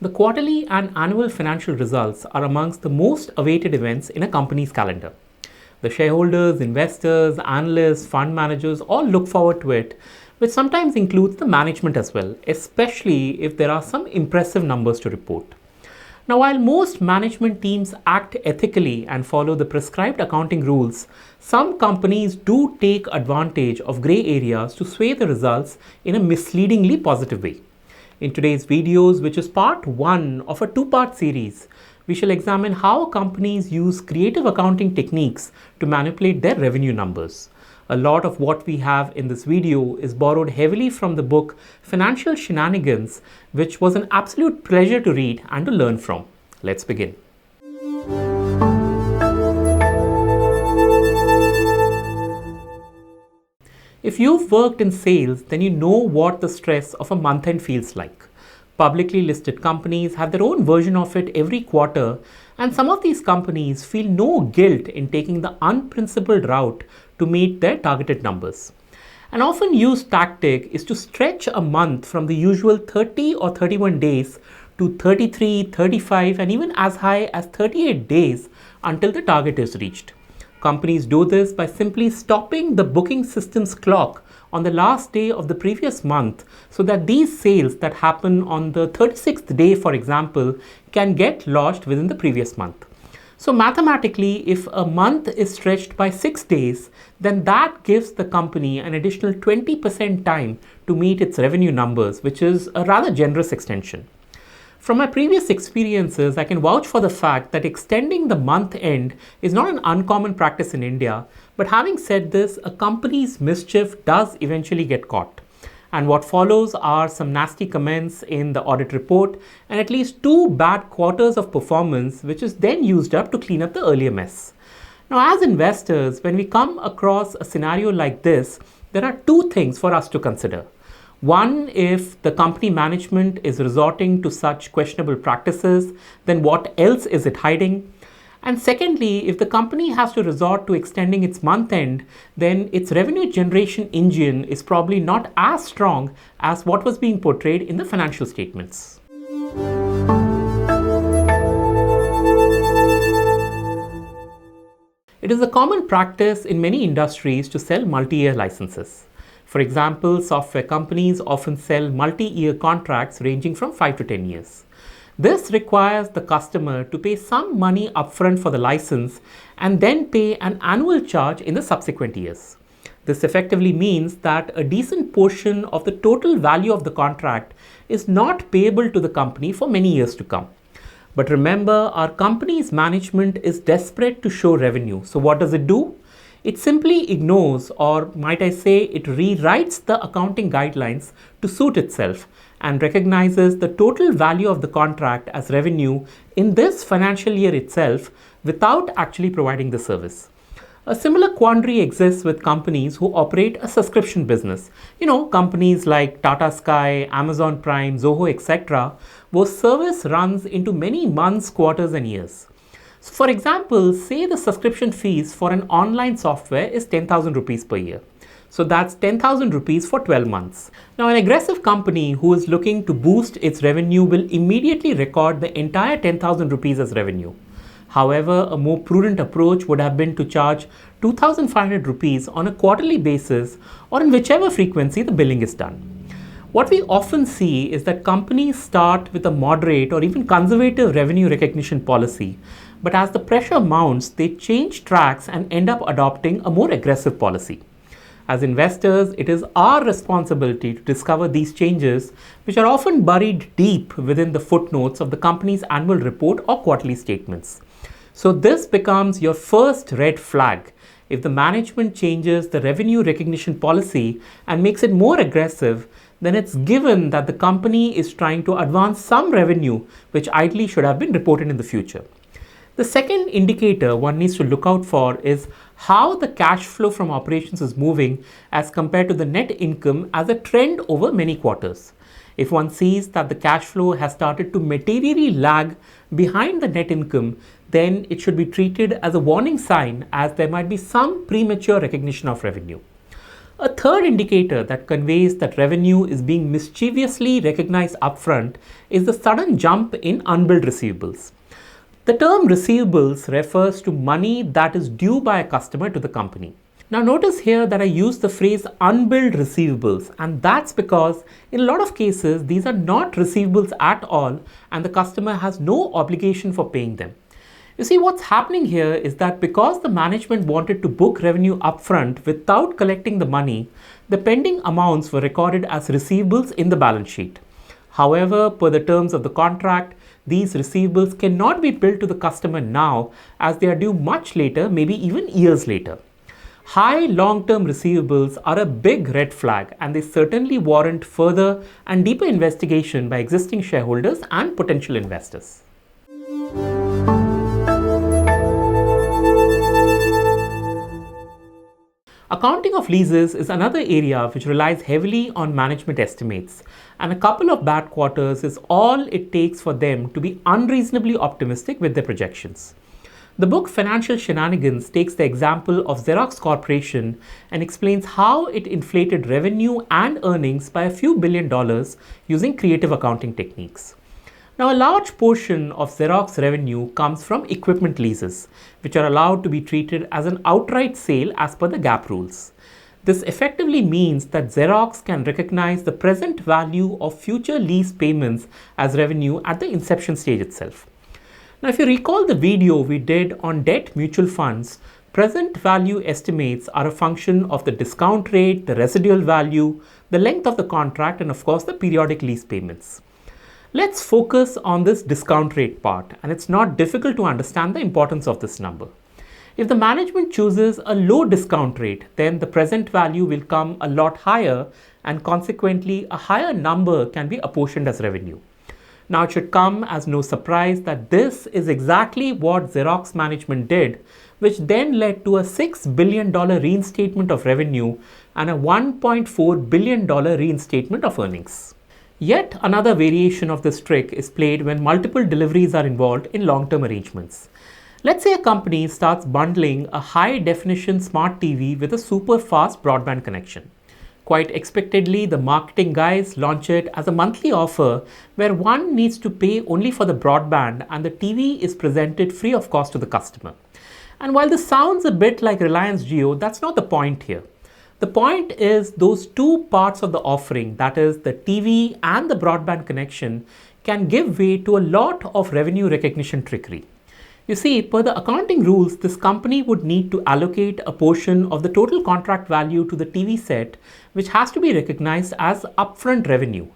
The quarterly and annual financial results are amongst the most awaited events in a company's calendar. The shareholders, investors, analysts, fund managers all look forward to it, which sometimes includes the management as well, especially if there are some impressive numbers to report. Now, while most management teams act ethically and follow the prescribed accounting rules, some companies do take advantage of grey areas to sway the results in a misleadingly positive way. In today's videos, which is part 1 of a 2-part series, we shall examine how companies use creative accounting techniques to manipulate their revenue numbers. A lot of what we have in this video is borrowed heavily from the book Financial Shenanigans, which was an absolute pleasure to read and to learn from. Let's begin. If you've worked in sales, then you know what the stress of a month-end feels like. Publicly listed companies have their own version of it every quarter, and some of these companies feel no guilt in taking the unprincipled route to meet their targeted numbers. An often used tactic is to stretch a month from the usual 30 or 31 days to 33, 35, and even as high as 38 days until the target is reached. Companies do this by simply stopping the booking system's clock on the last day of the previous month so that these sales that happen on the 36th day, for example, can get lodged within the previous month. So mathematically, if a month is stretched by 6 days, then that gives the company an additional 20% time to meet its revenue numbers, which is a rather generous extension. From my previous experiences, I can vouch for the fact that extending the month end is not an uncommon practice in India, but having said this, a company's mischief does eventually get caught. And what follows are some nasty comments in the audit report and at least 2 bad quarters of performance, which is then used up to clean up the earlier mess. Now, as investors, when we come across a scenario like this, there are 2 things for us to consider. One, if the company management is resorting to such questionable practices, then what else is it hiding? And secondly, if the company has to resort to extending its month end, then its revenue generation engine is probably not as strong as what was being portrayed in the financial statements. It is a common practice in many industries to sell multi-year licenses. For example, software companies often sell multi-year contracts ranging from 5 to 10 years. This requires the customer to pay some money upfront for the license and then pay an annual charge in the subsequent years. This effectively means that a decent portion of the total value of the contract is not payable to the company for many years to come. But remember, our company's management is desperate to show revenue. So what does it do? It simply ignores, or might I say, it rewrites the accounting guidelines to suit itself and recognizes the total value of the contract as revenue in this financial year itself without actually providing the service. A similar quandary exists with companies who operate a subscription business. Companies like Tata Sky, Amazon Prime, Zoho, etc., where service runs into many months, quarters, and years. So for example, say the subscription fees for an online software is 10,000 rupees per year. So that's 10,000 rupees for 12 months. Now, an aggressive company who is looking to boost its revenue will immediately record the entire 10,000 rupees as revenue. However, a more prudent approach would have been to charge 2,500 rupees on a quarterly basis or in whichever frequency the billing is done. What we often see is that companies start with a moderate or even conservative revenue recognition policy, but as the pressure mounts, they change tracks and end up adopting a more aggressive policy. As investors, it is our responsibility to discover these changes, which are often buried deep within the footnotes of the company's annual report or quarterly statements. So this becomes your first red flag. If the management changes the revenue recognition policy and makes it more aggressive, then it's given that the company is trying to advance some revenue which ideally should have been reported in the future. The second indicator one needs to look out for is how the cash flow from operations is moving as compared to the net income as a trend over many quarters. If one sees that the cash flow has started to materially lag behind the net income, then it should be treated as a warning sign, as there might be some premature recognition of revenue. A third indicator that conveys that revenue is being mischievously recognized upfront is the sudden jump in unbilled receivables. The term receivables refers to money that is due by a customer to the company. Now notice here that I use the phrase unbilled receivables, and that's because in a lot of cases these are not receivables at all and the customer has no obligation for paying them. You see, what's happening here is that because the management wanted to book revenue upfront without collecting the money, the pending amounts were recorded as receivables in the balance sheet. However, per the terms of the contract, these receivables cannot be billed to the customer now as they are due much later, maybe even years later. High long-term receivables are a big red flag, and they certainly warrant further and deeper investigation by existing shareholders and potential investors. Accounting of leases is another area which relies heavily on management estimates, and a couple of bad quarters is all it takes for them to be unreasonably optimistic with their projections. The book Financial Shenanigans takes the example of Xerox Corporation and explains how it inflated revenue and earnings by a few $1 billion using creative accounting techniques. Now, a large portion of Xerox revenue comes from equipment leases, which are allowed to be treated as an outright sale as per the GAAP rules. This effectively means that Xerox can recognize the present value of future lease payments as revenue at the inception stage itself. Now, if you recall the video we did on debt mutual funds, present value estimates are a function of the discount rate, the residual value, the length of the contract, and of course the periodic lease payments. Let's focus on this discount rate part, and it's not difficult to understand the importance of this number. If the management chooses a low discount rate, then the present value will come a lot higher, and consequently a higher number can be apportioned as revenue. Now, it should come as no surprise that this is exactly what Xerox management did, which then led to a $6 billion reinstatement of revenue and a $1.4 billion reinstatement of earnings. Yet another variation of this trick is played when multiple deliveries are involved in long-term arrangements. Let's say a company starts bundling a high-definition smart TV with a super fast broadband connection. Quite expectedly, the marketing guys launch it as a monthly offer where one needs to pay only for the broadband and the TV is presented free of cost to the customer. And while this sounds a bit like Reliance Jio, that's not the point here. The point is those two parts of the offering, that is the TV and the broadband connection, can give way to a lot of revenue recognition trickery. You see, per the accounting rules, this company would need to allocate a portion of the total contract value to the TV set, which has to be recognized as upfront revenue,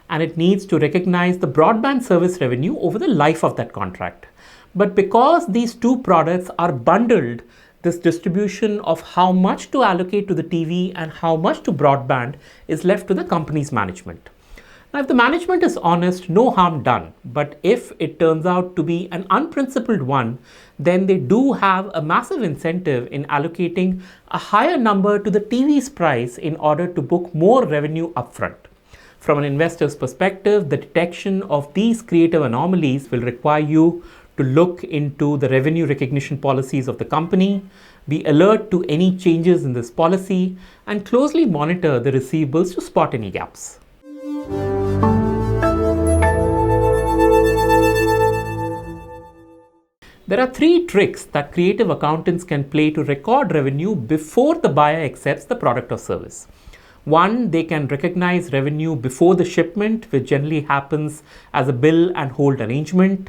and it needs to recognize the broadband service revenue over the life of that contract. But because these two products are bundled, this distribution of how much to allocate to the TV and how much to broadband is left to the company's management. Now, if the management is honest, no harm done. But if it turns out to be an unprincipled one, then they do have a massive incentive in allocating a higher number to the TV's price in order to book more revenue upfront. From an investor's perspective, the detection of these creative anomalies will require you to look into the revenue recognition policies of the company, be alert to any changes in this policy, and closely monitor the receivables to spot any gaps. There are three tricks that creative accountants can play to record revenue before the buyer accepts the product or service. One, they can recognize revenue before the shipment, which generally happens as a bill and hold arrangement.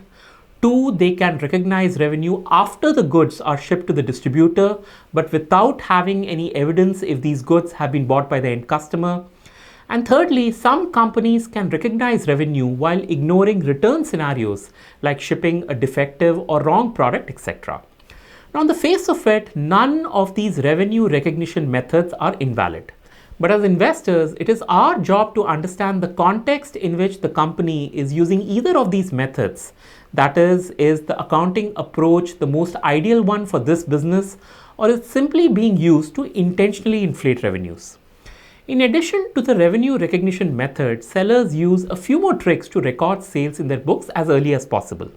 Two, they can recognize revenue after the goods are shipped to the distributor, but without having any evidence if these goods have been bought by the end customer. And thirdly, some companies can recognize revenue while ignoring return scenarios like shipping a defective or wrong product, etc. Now, on the face of it, none of these revenue recognition methods are invalid. But as investors, it is our job to understand the context in which the company is using either of these methods. That is the accounting approach the most ideal one for this business, or is simply being used to intentionally inflate revenues? In addition to the revenue recognition method, sellers use a few more tricks to record sales in their books as early as possible.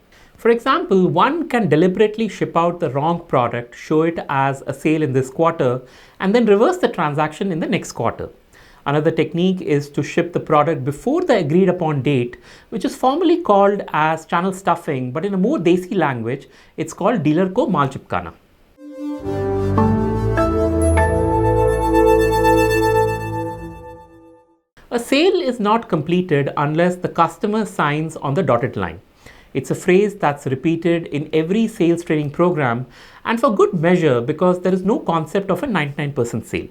For example, one can deliberately ship out the wrong product, show it as a sale in this quarter, and then reverse the transaction in the next quarter. Another technique is to ship the product before the agreed upon date, which is formally called as channel stuffing, but in a more desi language, it's called dealer ko maal chipkana. A sale is not completed unless the customer signs on the dotted line. It's a phrase that's repeated in every sales training program, and for good measure because there is no concept of a 99% sale.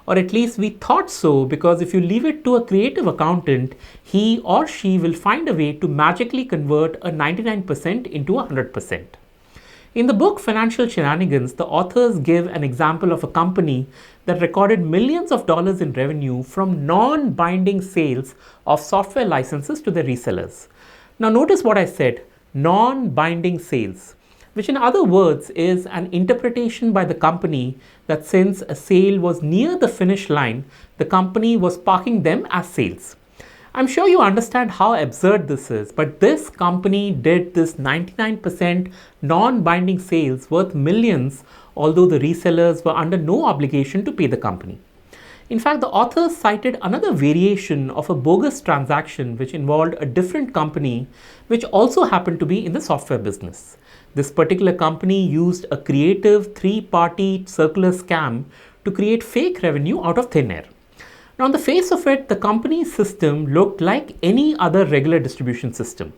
Or at least we thought so, because if you leave it to a creative accountant, he or she will find a way to magically convert a 99% into a 100%. In the book Financial Shenanigans, the authors give an example of a company that recorded millions of dollars in revenue from non-binding sales of software licenses to their resellers. Now notice what I said, non-binding sales, which in other words is an interpretation by the company that since a sale was near the finish line, the company was parking them as sales. I'm sure you understand how absurd this is, but this company did this 99% non-binding sales worth millions, although the resellers were under no obligation to pay the company. In fact, the authors cited another variation of a bogus transaction which involved a different company which also happened to be in the software business. This particular company used a creative three-party circular scam to create fake revenue out of thin air. Now, on the face of it, the company's system looked like any other regular distribution system.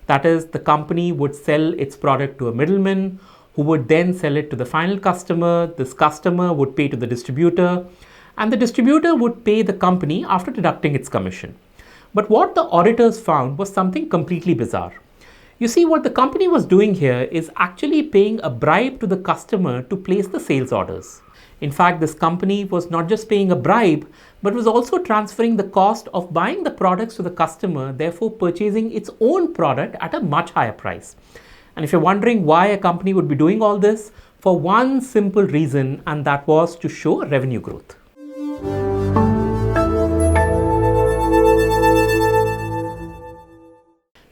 That is, the company would sell its product to a middleman who would then sell it to the final customer. This customer would pay to the distributor, and the distributor would pay the company after deducting its commission. But what the auditors found was something completely bizarre. You see, what the company was doing here is actually paying a bribe to the customer to place the sales orders. In fact, this company was not just paying a bribe, but was also transferring the cost of buying the products to the customer, therefore purchasing its own product at a much higher price. And if you're wondering why a company would be doing all this, for one simple reason, and that was to show revenue growth.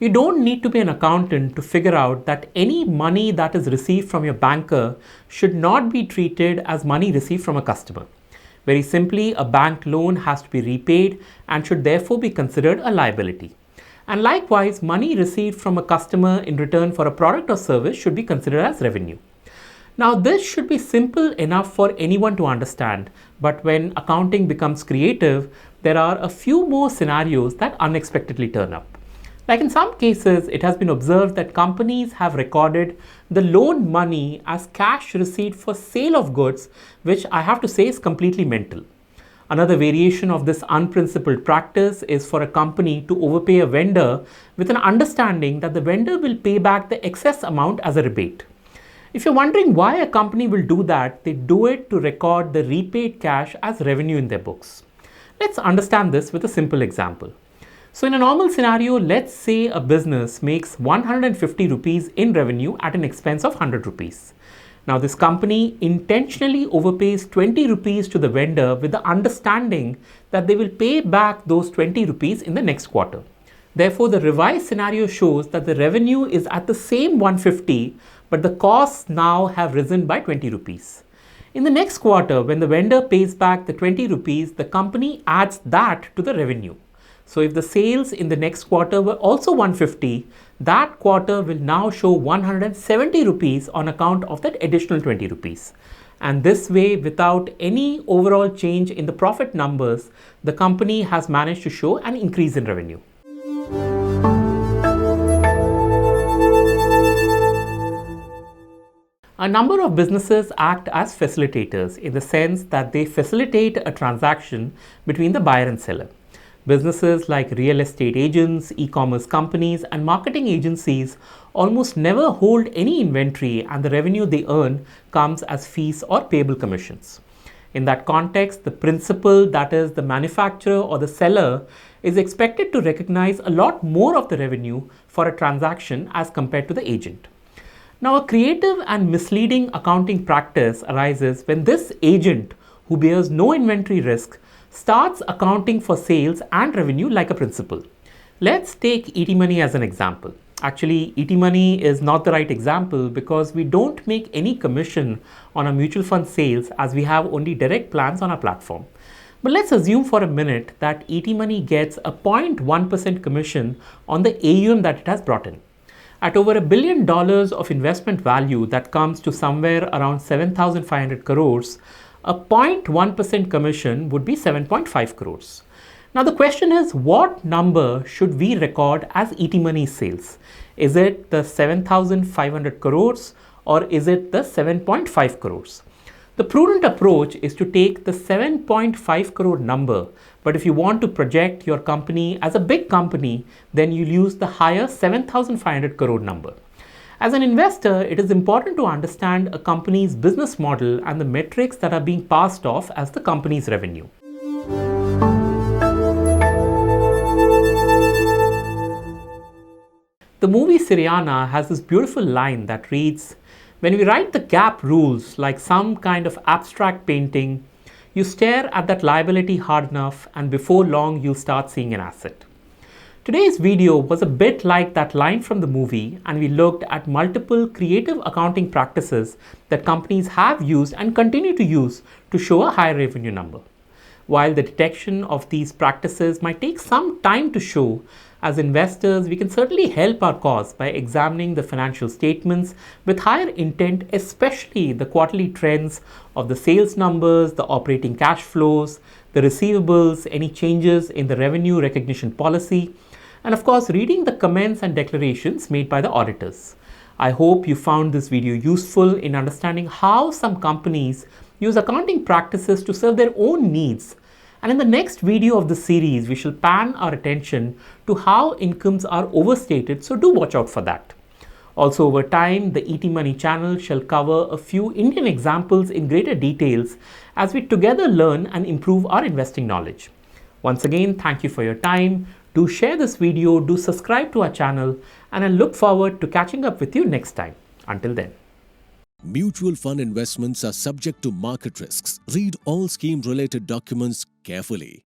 You don't need to be an accountant to figure out that any money that is received from your banker should not be treated as money received from a customer. Very simply, a bank loan has to be repaid and should therefore be considered a liability. And likewise, money received from a customer in return for a product or service should be considered as revenue. Now, this should be simple enough for anyone to understand, but when accounting becomes creative, there are a few more scenarios that unexpectedly turn up. Like in some cases, it has been observed that companies have recorded the loan money as cash received for sale of goods, which I have to say is completely mental. Another variation of this unprincipled practice is for a company to overpay a vendor with an understanding that the vendor will pay back the excess amount as a rebate. If you're wondering why a company will do that, they do it to record the repaid cash as revenue in their books. Let's understand this with a simple example. So in a normal scenario, let's say a business makes 150 rupees in revenue at an expense of 100 rupees. Now this company intentionally overpays 20 rupees to the vendor with the understanding that they will pay back those 20 rupees in the next quarter. Therefore, the revised scenario shows that the revenue is at the same 150, but the costs now have risen by 20 rupees. In the next quarter, when the vendor pays back the 20 rupees, the company adds that to the revenue. So if the sales in the next quarter were also 150, that quarter will now show 170 rupees on account of that additional 20 rupees. And this way, without any overall change in the profit numbers, the company has managed to show an increase in revenue. A number of businesses act as facilitators in the sense that they facilitate a transaction between the buyer and seller. Businesses like real estate agents, e-commerce companies, and marketing agencies almost never hold any inventory, and the revenue they earn comes as fees or payable commissions. In that context, the principal, that is the manufacturer or the seller, is expected to recognize a lot more of the revenue for a transaction as compared to the agent. Now, a creative and misleading accounting practice arises when this agent, who bears no inventory risk, starts accounting for sales and revenue like a principal. Let's take ET Money as an example. Actually, ET Money is not the right example because we don't make any commission on our mutual fund sales as we have only direct plans on our platform. But let's assume for a minute that ET Money gets a 0.1% commission on the AUM that it has brought in. At over $1 billion of investment value that comes to somewhere around 7,500 crores, a 0.1% commission would be 7.5 crores. Now the question is, what number should we record as ET Money sales? Is it the 7,500 crores or is it the 7.5 crores? The prudent approach is to take the 7.5 crore number, but if you want to project your company as a big company, then you'll use the higher 7,500 crore number. As an investor, it is important to understand a company's business model and the metrics that are being passed off as the company's revenue. The movie Syriana has this beautiful line that reads, "When we write the gap rules like some kind of abstract painting, you stare at that liability hard enough and before long you'll start seeing an asset." Today's video was a bit like that line from the movie, and we looked at multiple creative accounting practices that companies have used and continue to use to show a higher revenue number. While the detection of these practices might take some time to show, as investors, we can certainly help our cause by examining the financial statements with higher intent, especially the quarterly trends of the sales numbers, the operating cash flows, the receivables, any changes in the revenue recognition policy, and of course, reading the comments and declarations made by the auditors. I hope you found this video useful in understanding how some companies use accounting practices to serve their own needs. And in the next video of the series, we shall pan our attention to how incomes are overstated, so do watch out for that. Also, over time, the ET Money channel shall cover a few Indian examples in greater details as we together learn and improve our investing knowledge. Once again, thank you for your time. Do share this video, do subscribe to our channel, and I look forward to catching up with you next time. Until then. Mutual fund investments are subject to market risks. Read all scheme-related documents carefully.